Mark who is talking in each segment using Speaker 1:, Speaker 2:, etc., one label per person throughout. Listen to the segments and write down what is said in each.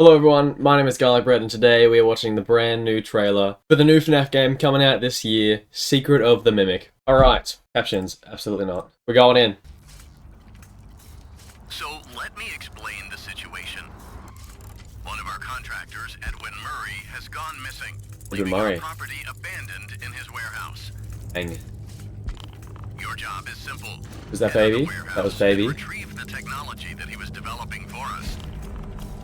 Speaker 1: Hello everyone, my name is Garlic Bread and today we are watching the brand new trailer for the new FNAF game coming out this year, Secret of the Mimic. Alright, captions, absolutely not. We're going in.
Speaker 2: So let me explain the situation. One of our contractors, Edwin Murray, has gone missing, leaving our property abandoned in his warehouse.
Speaker 1: Dang.
Speaker 2: Your job is simple.
Speaker 1: Was that baby? That was baby.
Speaker 2: Retrieve the technology that he was developing for us.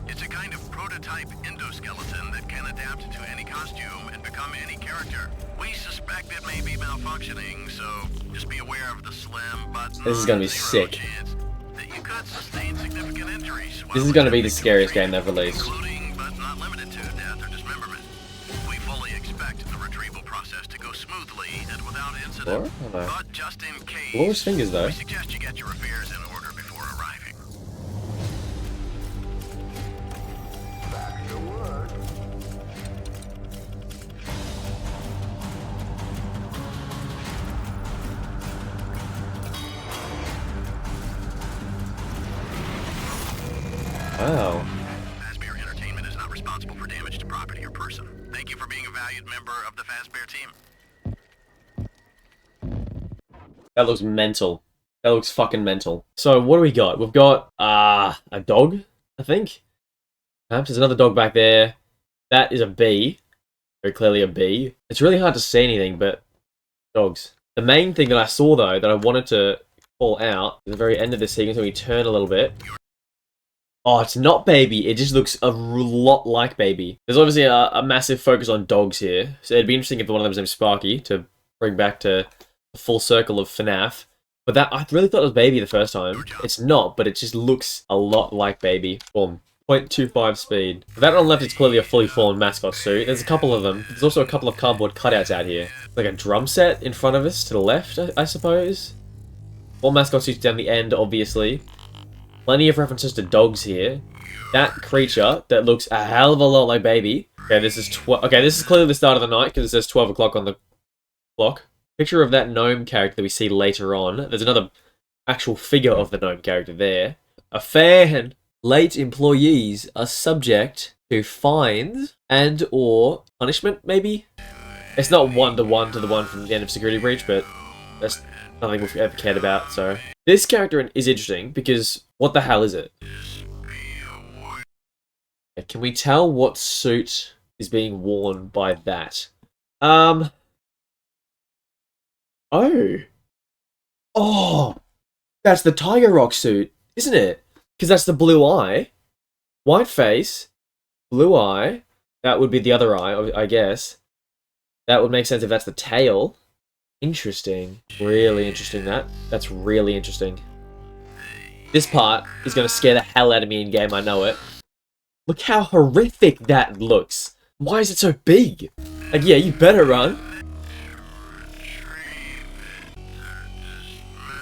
Speaker 2: It's a kind of prototype endoskeleton that can adapt to any costume and become any character. We suspect it may be malfunctioning, so just be aware of the slim but
Speaker 1: this is gonna be sick.
Speaker 2: chance that you could sustain significant injuries.
Speaker 1: This is gonna be the scariest game they've released.
Speaker 2: Including, but not limited to, death or dismemberment. We fully expect the retrieval process to go smoothly and without incident. But just in case,
Speaker 1: blow his fingers though.
Speaker 2: we suggest you get your affairs in order before arriving.
Speaker 1: Wow.
Speaker 2: Fazbear Entertainment is not responsible for damage to property or person. Thank you for being a valued member of the Fazbear team.
Speaker 1: That looks mental. That looks fucking mental. So what do we got? We've got a dog, I think. Perhaps there's another dog back there. That is a bee. Very clearly a bee. It's really hard to see anything, but dogs. The main thing that I saw though, that I wanted to call out, at the very end of this sequence when we turn a little bit. Oh, it's not baby. It just looks a lot like baby. There's obviously a massive focus on dogs here. So it'd be interesting if one of them was named Sparky to bring back to the full circle of FNAF. But that I really thought it was baby the first time. It's not, but it just looks a lot like baby. Boom. 0.25 speed. That on the left is clearly a fully formed mascot suit. There's a couple of them. There's also a couple of cardboard cutouts out here. Like a drum set in front of us to the left, I suppose. All mascot suits down the end, obviously. Plenty of references to dogs here. That creature that looks a hell of a lot like baby. Okay, this is this is clearly the start of the night because it says 12 o'clock on the clock. Picture of that gnome character that we see later on. There's another actual figure of the gnome character there. A fan. Late employees are subject to fines and or punishment, maybe? It's not one-to-one to the one from the end of Security Breach, but that's nothing we've ever cared about, so. This character is interesting because what the hell is it? Can we tell what suit is being worn by that? Oh. Oh! That's the Tiger Rock suit, isn't it? Because that's the blue eye. White face. Blue eye. That would be the other eye, I guess. That would make sense if that's the tail. Interesting. Really interesting, That's really interesting. This part is going to scare the hell out of me in-game, I know it. Look how horrific that looks. Why is it so big? Like, yeah, you better run.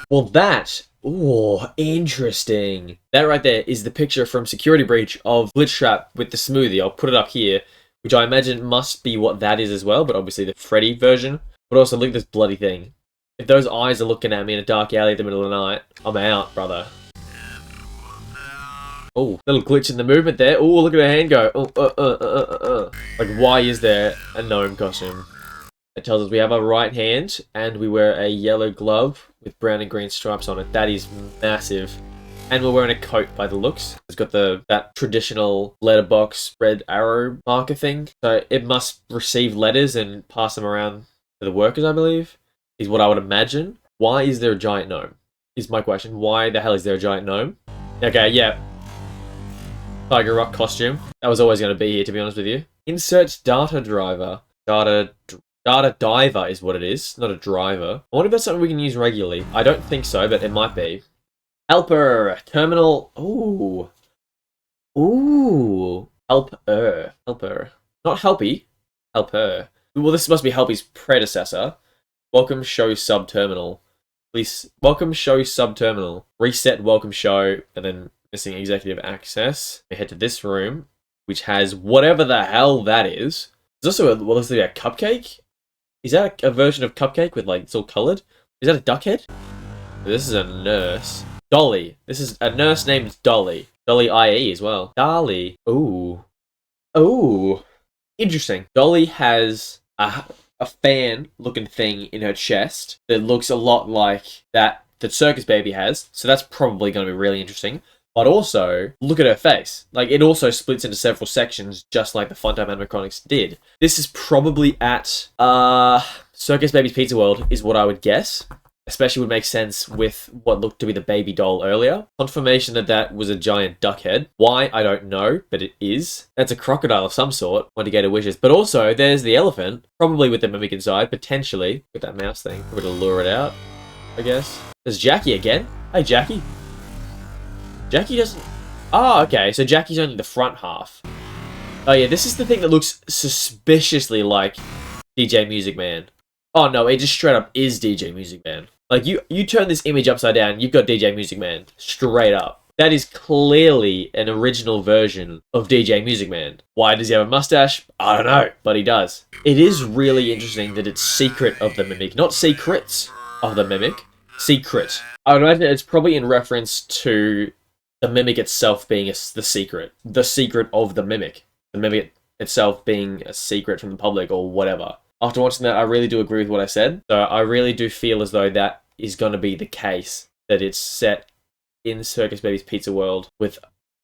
Speaker 1: Well, that... Ooh, interesting. That right there is the picture from Security Breach of Glitch Trap with the smoothie. I'll put it up here, which I imagine must be what that is as well, but obviously the Freddy version. But also, look at this bloody thing. If those eyes are looking at me in a dark alley at the middle of the night, I'm out, brother. Oh, little glitch in the movement there. Oh, look at her hand go. Oh, Like, why is there a gnome costume? It tells us we have a right hand, and we wear a yellow glove with brown and green stripes on it. That is massive. And we're wearing a coat by the looks. It's got that traditional letterbox red arrow marker thing. So it must receive letters and pass them around to the workers, I believe, is what I would imagine. Why is there a giant gnome? Is my question. Why the hell is there a giant gnome? Okay, yeah. Tiger Rock costume. That was always going to be here, to be honest with you. Insert data driver. Data diver is what it is, not a driver. I wonder if that's something we can use regularly. I don't think so, but it might be. Helper. Terminal. Ooh. Ooh. Helper. Helper. Not Helpy. Helper. Well, this must be Helpy's predecessor. Welcome show subterminal. Please. Welcome show subterminal. Reset welcome show, and then missing executive access. We head to this room, which has whatever the hell that is. There's also a cupcake. Is that a version of cupcake with like it's all coloured? Is that a duck head? This is a nurse. Dolly. This is a nurse named Dolly. Dolly IE as well. Dolly. Ooh. Oh, interesting. Dolly has a fan-looking thing in her chest that looks a lot like that Circus Baby has, so that's probably going to be really interesting. But also, look at her face. Like, it also splits into several sections, just like the Funtime animatronics did. This is probably at, Circus Baby's Pizza World, is what I would guess. Especially would make sense with what looked to be the baby doll earlier. Confirmation that that was a giant duck head. Why, I don't know, but it is. That's a crocodile of some sort, one to get her wishes. But also, there's the elephant, probably with the mimic inside, potentially. With that mouse thing, probably to lure it out, I guess. There's Jackie again. Hey, Jackie. Jackie doesn't... Oh, okay, so Jackie's only the front half. Oh yeah, this is the thing that looks suspiciously like DJ Music Man. Oh no, it just straight up is DJ Music Man. Like, you turn this image upside down, you've got DJ Music Man. Straight up. That is clearly an original version of DJ Music Man. Why does he have a mustache? I don't know, but he does. It is really interesting that it's Secret of the Mimic, not Secrets of the Mimic. Secret. I would imagine it's probably in reference to the Mimic itself being the secret. The secret of the Mimic. The Mimic itself being a secret from the public or whatever. After watching that, I really do agree with what I said. So I really do feel as though that is going to be the case. That it's set in Circus Baby's Pizza World with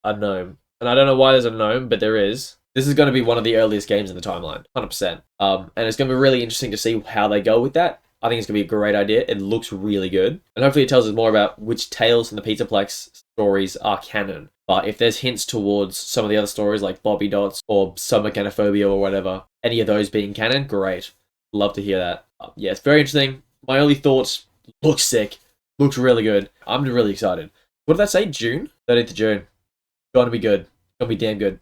Speaker 1: a gnome. And I don't know why there's a gnome, but there is. This is going to be one of the earliest games in the timeline. 100%. And it's going to be really interesting to see how they go with that. I think it's going to be a great idea. It looks really good. And hopefully it tells us more about which tales from the Pizzaplex stories are canon. But if there's hints towards some of the other stories like Bobby Dots or Submechanophobia or whatever, any of those being canon, great. Love to hear that. Yeah, it's very interesting. My early thoughts, looks sick. Looks really good. I'm really excited. What did that say? June? 30th of June. Gonna be good. Gonna be damn good.